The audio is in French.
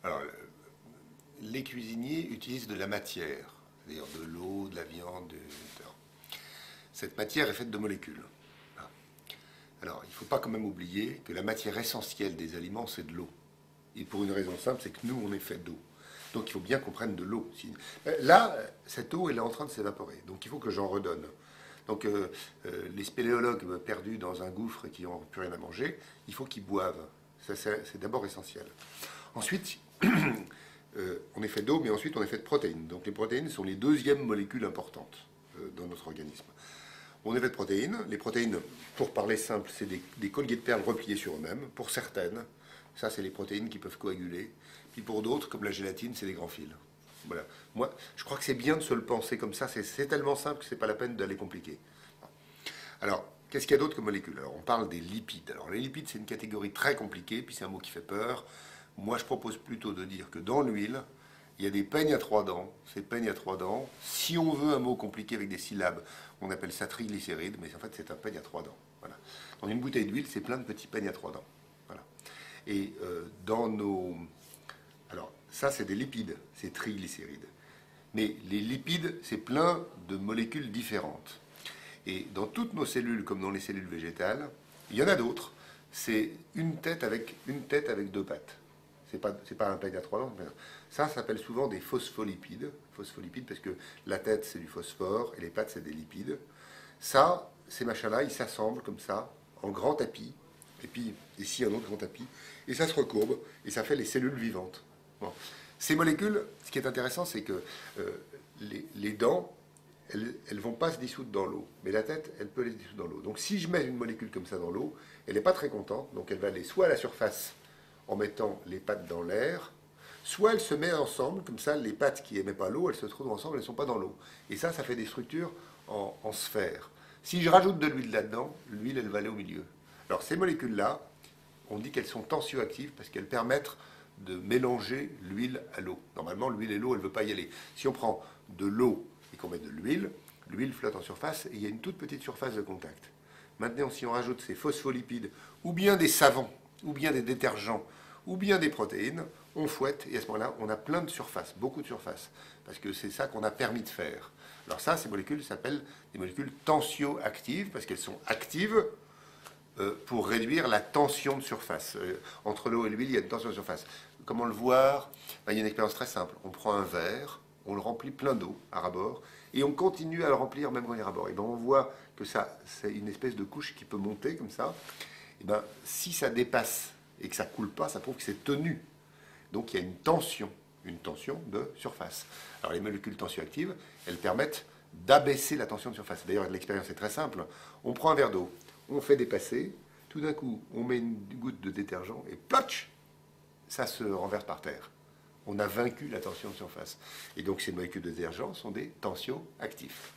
Alors, les cuisiniers utilisent de la matière, c'est-à-dire de l'eau, de la viande, etc. Cette matière est faite de molécules. Alors, il ne faut pas quand même oublier que la matière essentielle des aliments, c'est de l'eau. Et pour une raison simple, c'est que nous, on est fait d'eau. Donc, il faut bien qu'on prenne de l'eau. Là, cette eau, elle est en train de s'évaporer. Donc, il faut que j'en redonne. Donc, les spéléologues perdus dans un gouffre et qui n'ont plus rien à manger, il faut qu'ils boivent. Ça, c'est d'abord essentiel. Ensuite, on est fait d'eau, mais ensuite, on est fait de protéines. Donc, les protéines sont les deuxièmes molécules importantes dans notre organisme. On est fait de protéines. Les protéines, pour parler simple, c'est des colliers de perles repliés sur eux-mêmes. Pour certaines, ça, c'est les protéines qui peuvent coaguler. Puis pour d'autres, comme la gélatine, c'est des grands fils. Voilà. Moi, je crois que c'est bien de se le penser comme ça. C'est tellement simple que c'est pas la peine d'aller compliquer. Alors, qu'est-ce qu'il y a d'autre comme molécules? Alors, on parle des lipides. Alors, les lipides, c'est une catégorie très compliquée, puis c'est un mot qui fait peur. Moi, je propose plutôt de dire que dans l'huile, il y a des peignes à trois dents. Ces peignes à trois dents, si on veut un mot compliqué avec des syllabes, on appelle ça triglycérides, mais en fait, c'est un peigne à trois dents. Voilà. Dans une bouteille d'huile, c'est plein de petits peignes à trois dents. Voilà. Et dans nos... Alors, ça, c'est des lipides, c'est triglycérides. Mais les lipides, c'est plein de molécules différentes. Et dans toutes nos cellules, comme dans les cellules végétales, il y en a d'autres. C'est une tête avec deux pattes. C'est pas un peigne à trois dents. Ça s'appelle souvent des phospholipides. Phospholipides parce que la tête, c'est du phosphore et les pattes, c'est des lipides. Ça, ces machins-là, ils s'assemblent comme ça, en grand tapis. Et puis, ici, un autre grand tapis. Et ça se recourbe et ça fait les cellules vivantes. Bon. Ces molécules, ce qui est intéressant, c'est que les dents, elles ne vont pas se dissoudre dans l'eau. Mais la tête, elle peut les dissoudre dans l'eau. Donc si je mets une molécule comme ça dans l'eau, elle n'est pas très contente. Donc elle va aller soit à la surface en mettant les pattes dans l'air, soit elle se met ensemble, comme ça les pattes qui n'aimaient pas l'eau, elles se trouvent ensemble, elles ne sont pas dans l'eau. Et ça fait des structures en sphère. Si je rajoute de l'huile là-dedans, l'huile, elle va aller au milieu. Alors ces molécules-là, on dit qu'elles sont tensioactives parce qu'elles permettent de mélanger l'huile à l'eau. Normalement, l'huile et l'eau, elle ne veut pas y aller. Si on prend de l'eau et qu'on met de l'huile flotte en surface et il y a une toute petite surface de contact. Maintenant, si on rajoute ces phospholipides, ou bien des savons, ou bien des détergents, ou bien des protéines, on fouette et à ce moment-là, on a plein de surfaces, beaucoup de surfaces, parce que c'est ça qu'on a permis de faire. Alors ça, ces molécules s'appellent des molécules tensioactives, parce qu'elles sont actives pour réduire la tension de surface. Entre l'eau et l'huile, il y a une tension de surface. Comment le voir? Il y a une expérience très simple. On prend un verre, on le remplit plein d'eau à ras-bord, et on continue à le remplir même quand il est à ras-bord. Et bien on voit que ça, c'est une espèce de couche qui peut monter comme ça. Et bien si ça dépasse et que ça coule pas, ça prouve que c'est tenu. Donc il y a une tension de surface. Alors les molécules tensioactives, elles permettent d'abaisser la tension de surface. D'ailleurs l'expérience est très simple. On prend un verre d'eau, on fait dépasser, tout d'un coup on met une goutte de détergent et patch, ça se renverse par terre. On a vaincu la tension de surface. Et donc ces molécules de détergent sont des tensioactifs.